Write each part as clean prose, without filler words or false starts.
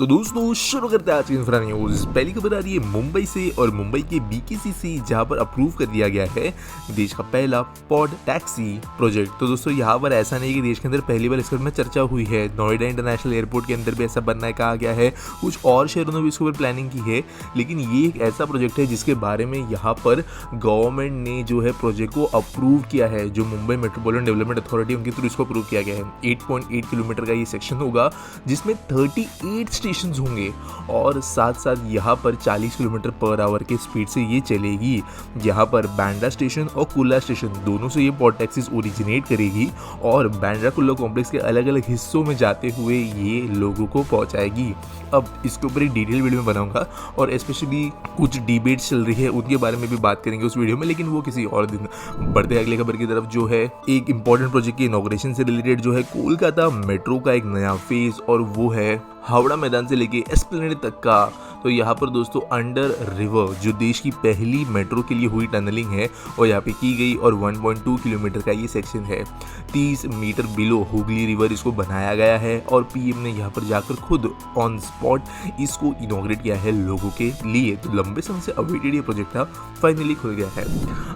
तो दोस्तों शुरू करते हैं आज की इंफ्रा न्यूज। पहली खबर आ रही है मुंबई से और मुंबई के बीकेसी से, जहां पर अप्रूव कर दिया गया है देश का पहला पॉड टैक्सी प्रोजेक्ट। तो दोस्तों यहाँ पर ऐसा नहीं कि देश के अंदर पहली बार इसके बारे में चर्चा हुई है। नोएडा इंटरनेशनल एयरपोर्ट के अंदर भी ऐसा बनना है कहा गया है, कुछ और शहरों ने भी इसके ऊपर प्लानिंग की है, लेकिन ये एक ऐसा प्रोजेक्ट है जिसके बारे में यहाँ पर गवर्नमेंट ने जो है प्रोजेक्ट को अप्रूव किया है। जो मुंबई मेट्रोपॉलिटन डेवलपमेंट अथॉरिटी उनके थ्रू इसको अप्रूव किया गया है। 8.8 किलोमीटर का ये सेक्शन होगा जिसमें 38 स्टेशन होंगे और साथ साथ यहाँ पर 40 किलोमीटर पर आवर के स्पीड से ये चलेगी। यहाँ पर बांद्रा स्टेशन और कुल्ला स्टेशन दोनों से ये पॉड टैक्सीज ओरिजिनेट करेगी और बांद्रा कुल्ला कॉम्प्लेक्स के अलग अलग हिस्सों में जाते हुए ये लोगों को पहुँचाएगी। अब इसके ऊपर एक डिटेल वीडियो में बनाऊंगा और स्पेशली कुछ डिबेट्स चल रही है उनके बारे में भी बात करेंगे उस वीडियो में, लेकिन वो किसी और दिन। बढ़ते अगले खबर की तरफ, जो है एक इंपॉर्टेंट प्रोजेक्ट की इनॉग्रेशन से रिलेटेड जो है कोलकाता मेट्रो का एक नया फेज, और वो है हावड़ा मैदान से लेके एस्प्लेनेड तक का। तो यहाँ पर दोस्तों अंडर रिवर जो देश की पहली मेट्रो के लिए हुई टनलिंग है और यहाँ पे की गई, और 1.2 किलोमीटर का ये सेक्शन है। 30 मीटर बिलो हुगली रिवर इसको बनाया गया है और पीएम ने यहाँ पर जाकर खुद ऑन स्पॉट इसको इनॉग्रेट किया है लोगों के लिए। तो लंबे समय से अवेटेड ये प्रोजेक्ट था, फाइनली खुल गया है।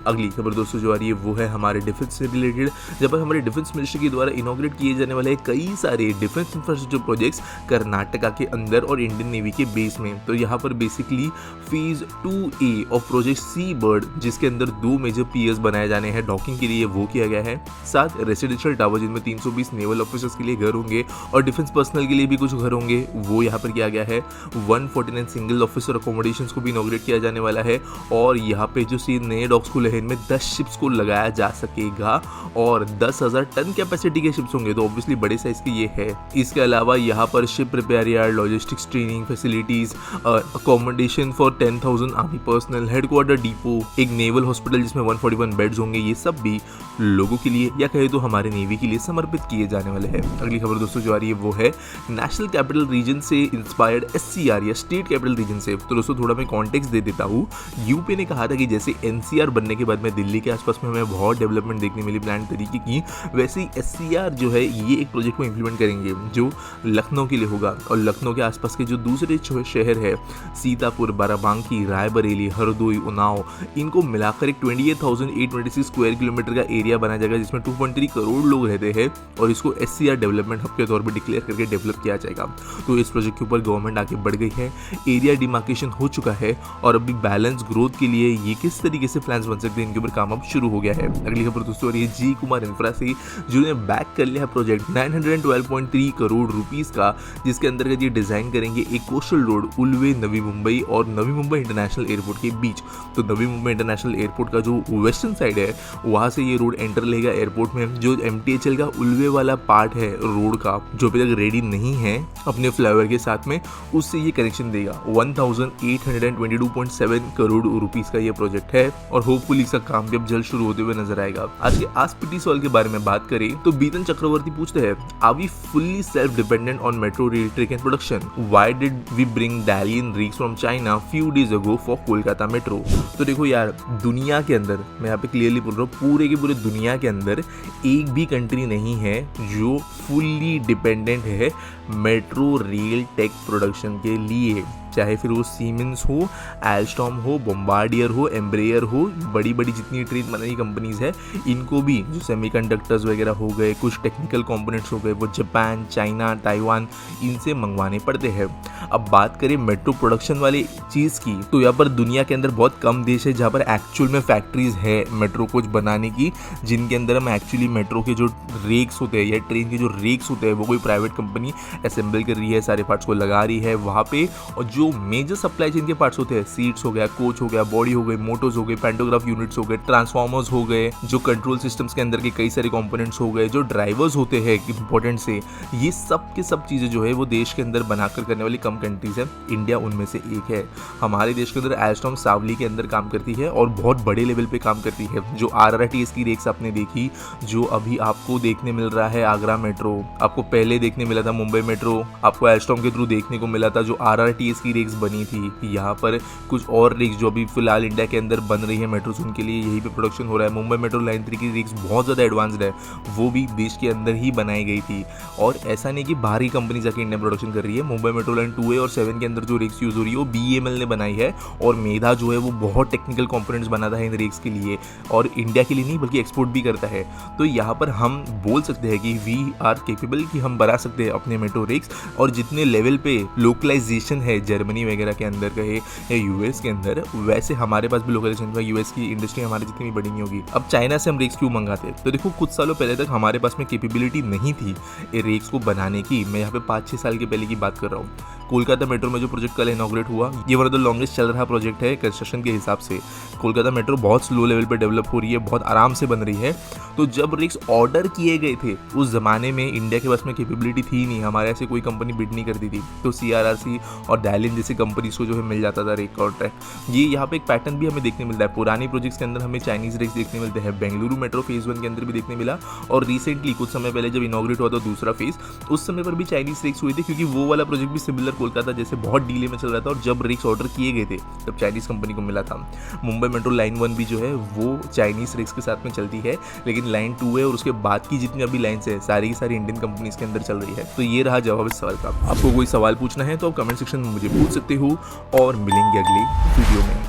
अगली खबर दोस्तों जो आ रही है वो है हमारे डिफेंस से रिलेटेड, जब पर हमारे डिफेंस मिनिस्ट्री के द्वारा इनॉग्रेट किए जाने वाले कई सारे डिफेंस इंफ्रास्ट्रक्चर प्रोजेक्ट्स कर्नाटका के अंदर और इंडियन नेवी के बेस में। तो यहाँ पर basically phase 2A of project Seabird, जिसके अंदर 2 मेजर पियर्स बनाए जाने हैं डॉकिंग के लिए, वो किया गया है। 7 रेसिडेंशियल टावर जिनमें 320 नेवल ऑफिसर्स के लिए घर होंगे और डिफेंस पर्सनल के लिए भी कुछ घर होंगे, वो यहाँ पर किया गया है। 149 सिंगल ऑफिसर अकोमोडेशंस को भी इनॉग्रेट किया जाने वाला है और यहाँ पे जो नए डॉक्स खुले हैं इनमें 10 शिप्स को लगाया जा सकेगा और 10,000 टन कैपेसिटी के शिप्स होंगे, तो ऑब्वियसली बड़े साइज के ये है। इसके अलावा यहाँ पर ship repair yard, logistics training facilities, accommodation for 10,000 army personnel, headquarter depot, एक नेवल हॉस्पिटल जिसमें 141 बेड्स होंगे, ये सब भी लोगों के लिए या कहे तो हमारे नेवी के लिए समर्पित किए जाने वाले हैं। अगली खबर दोस्तों जो आ रही है वो है नेशनल कैपिटल रीजन से इंस्पायर्ड SCR या स्टेट कैपिटल रीजन से। तो दोस्तों थोड़ा मैं कॉन्टेक्स्ट दे देता हूँ। यूपी ने कहा था कि जैसे NCR बनने के बाद में दिल्ली के आसपास में हमें बहुत डेवलपमेंट देखने मिली प्लान तरीके की, वैसे ही SCR जो है ये एक प्रोजेक्ट को इंप्लीमेंट करेंगे जो लखनऊ के लिए होगा और लखनऊ के आसपास के जो दूसरे शहर है सीतापुर, बाराबांकी, रायबरेली, हरदोई, उन्नाव, इनको मिलाकर एक 28,826 स्क्वायर किलोमीटर का एरिया बनाया जाएगा जिसमें 2.3 करोड़ लोग रहते हैं और इसको SCR डेवलपमेंट हब के तौर पर डिक्लेयर करके डेवलप किया जाएगा। तो इस प्रोजेक्ट के ऊपर गवर्नमेंट आगे बढ़ गई है, एरिया डिमार्केशन हो चुका है और अभी बैलेंस ग्रोथ के लिए ये किस तरीके से प्लान्स बन सकते हैं इनके ऊपर काम अब शुरू हो गया है। अगली खबर दोस्तों ये जी कुमार इंफ्रा से, जिन्होंने बैक कर लिया है प्रोजेक्ट 912.3 करोड़ रुपीस का, जिसके अंतर्गत ये डिजाइन करेंगे एक कोस्टल रोड उल्वे नवी मुंबई और नवी मुंबई इंटरनेशनल एयरपोर्ट के बीच। तो नवी मुंबई इंटरनेशनल एयरपोर्ट का जो वेस्टर्न साइड है वहां से ये रोड एंटर लेगा एयरपोर्ट में। जो MTHL का उल्वे वाला पार्ट है रोड का जो अभी तक रेडी नहीं है अपने फ्लाईओवर के साथ में, उससे ये कनेक्शन देगा। 1,822.7 करोड़ रुपीस का ये प्रोजेक्ट है और होपफुली इसका काम भी अब जल्द शुरू होते हुए नजर आएगा। आज के आस्क पीटी सवाल के बारे में बात करें तो बीतन चक्रवर्ती पूछते हैं, are we fully self dependent on metro rail track and production? Why did we bring Dalian rigs from China few days ago for Kolkata metro? तो देखो यार, दुनिया के अंदर, मैं यहाँ पे क्लियरली बोल रहा हूँ, पूरे के पूरे दुनिया के अंदर एक भी कंट्री नहीं है जो फुल्ली डिपेंडेंट है मेट्रो रेल टेक प्रोडक्शन के लिए। चाहे फिर वो सीमेंस हो, एल्स्टॉम हो, बॉम्बार्डियर हो, एम्ब्रेयर हो, बड़ी बड़ी जितनी ट्रेन बनाई कंपनीज है, इनको भी जो सेमीकंडक्टर्स वगैरह हो गए, कुछ टेक्निकल कंपोनेंट्स हो गए, वो जापान, चाइना, ताइवान, इनसे मंगवाने पड़ते हैं। अब बात करें मेट्रो प्रोडक्शन वाली चीज़ की, तो यहाँ पर दुनिया के अंदर बहुत कम देश है जहाँ पर एक्चुअल में फैक्ट्रीज है मेट्रो कोच बनाने की, जिनके अंदर हम एक्चुअली मेट्रो के जो रेक्स होते हैं या ट्रेन के जो रेक्स होते हैं वो कोई प्राइवेट कंपनी असेंबल कर रही है, सारे पार्ट्स को लगा रही है वहाँ पे। और जो मेजर सप्लाई चेन के पार्ट्स होते हैं, सीट्स हो गया, कोच हो गया, बॉडी हो गई, मोटर्स हो गए, पैंटोग्राफ यूनिट्स हो गए, ट्रांसफार्मर्स हो गए, जो कंट्रोल सिस्टम्स के अंदर के कई सारे कंपोनेंट्स हो गए, जो ड्राइवर्स होते हैं इंपॉर्टेंट से, ये सब के सब चीज़ें जो है वो देश के अंदर बनाकर करने वाली कम कंट्रीज है। इंडिया उनमें से एक है। हमारे देश के अंदर एल्स्टॉम सावली के अंदर काम करती है और बहुत बड़े लेवल पे काम करती है। जो RRTS की रेक्स आपने देखी, जो अभी आपको देखने मिल रहा है आगरा मेट्रो, आपको पहले देखने मिला था मुंबई मेट्रो, आपको एल्स्टॉम के थ्रू देखने को मिला था जो RRTS की की रेक्स बनी थी, यहाँ पर कुछ और रेक्स जो अभी फिलहाल इंडिया के अंदर बन रही है मेट्रो जोन के लिए, यहीं पे प्रोडक्शन हो रहा है। मुंबई मेट्रो लाइन 3 की रेक्स बहुत ज़्यादा एडवांस्ड है, वो भी देश के अंदर ही बनाई गई थी। और ऐसा नहीं कि बाहरी कंपनी जाके इंडिया प्रोडक्शन कर रही है। मुंबई मेट्रो लाइन 2A और 7 के अंदर जो रेक्स यूज़ हो रही है वो BEML ने बनाई है, और मेधा जो है वो बहुत टेक्निकल कंपोनेंट्स बनाता है इन रेक्स के लिए, और इंडिया के लिए नहीं बल्कि एक्सपोर्ट भी करता है। तो यहाँ पर हम बोल सकते हैं कि वी आर केपेबल कि हम बना सकते हैं अपने मेट्रो रेक्स, और जितने लेवल पे लोकलाइजेशन है जर्मनी वगैरह के अंदर कहे या यूएस के अंदर, वैसे हमारे पास भी लोकलाइजेशन का, यूएस की इंडस्ट्री हमारी जितनी भी बड़ी नहीं होगी। अब चाइना से हम रेक्स क्यों मंगाते? तो देखो कुछ सालों पहले तक हमारे पास में कैपेबिलिटी नहीं थी ये रेक्स को बनाने की। मैं यहाँ पे 5-6 साल के पहले की बात कर रहा हूँ। कोलकाता मेट्रो में जो प्रोजेक्ट कल इनॉग्रेट हुआ, ये वन ऑफ द लॉन्गेस्ट चल रहा प्रोजेक्ट है कंस्ट्रक्शन के हिसाब से। कोलकाता मेट्रो बहुत स्लो लेवल पे डेवलप हो रही है, बहुत आराम से बन रही है। तो जब रेक्स ऑर्डर किए गए थे उस जमाने में इंडिया के पास में कैपेबिलिटी थी नहीं, हमारे ऐसे कोई कंपनी बिड नहीं करती थी, तो CRRC और डायलिन जैसी कंपनीज को जो है मिल जाता था रेक कॉन्ट्रैक्ट। ये यहाँ पे एक पैटर्न भी हमें देखने मिलता है। पुरानी प्रोजेक्ट्स के अंदर हमें चाइनीज रेक्स देखने मिलते हैं, बेंगलुरु मेट्रो फेज 1 के अंदर भी देखने मिला, और रिसेंटली कुछ समय पहले जब इनॉग्रेट हुआ था दूसरा फेज, उस समय पर भी चाइनीज रेक्स हुए थे, क्योंकि वो वाला प्रोजेक्ट भी सिमिलर कोलकाता जैसे बहुत डीले में चल रहा था, और जब रेक्स ऑर्डर किए गए थे तब चाइनीज कंपनी को मिला था। मुंबई मेट्रो लाइन 1 भी जो है वो चाइनीज रेक्स के साथ में चलती है, लेकिन लाइन 2 है और उसके बाद की जितनी अभी लाइन्स है सारी की सारी इंडियन कंपनीज के अंदर चल रही है। तो ये रहा जवाब इस सवाल का। आपको कोई सवाल पूछना है तो आप कमेंट सेक्शन में मुझे पूछ सकते हो, और मिलेंगे अगले वीडियो में।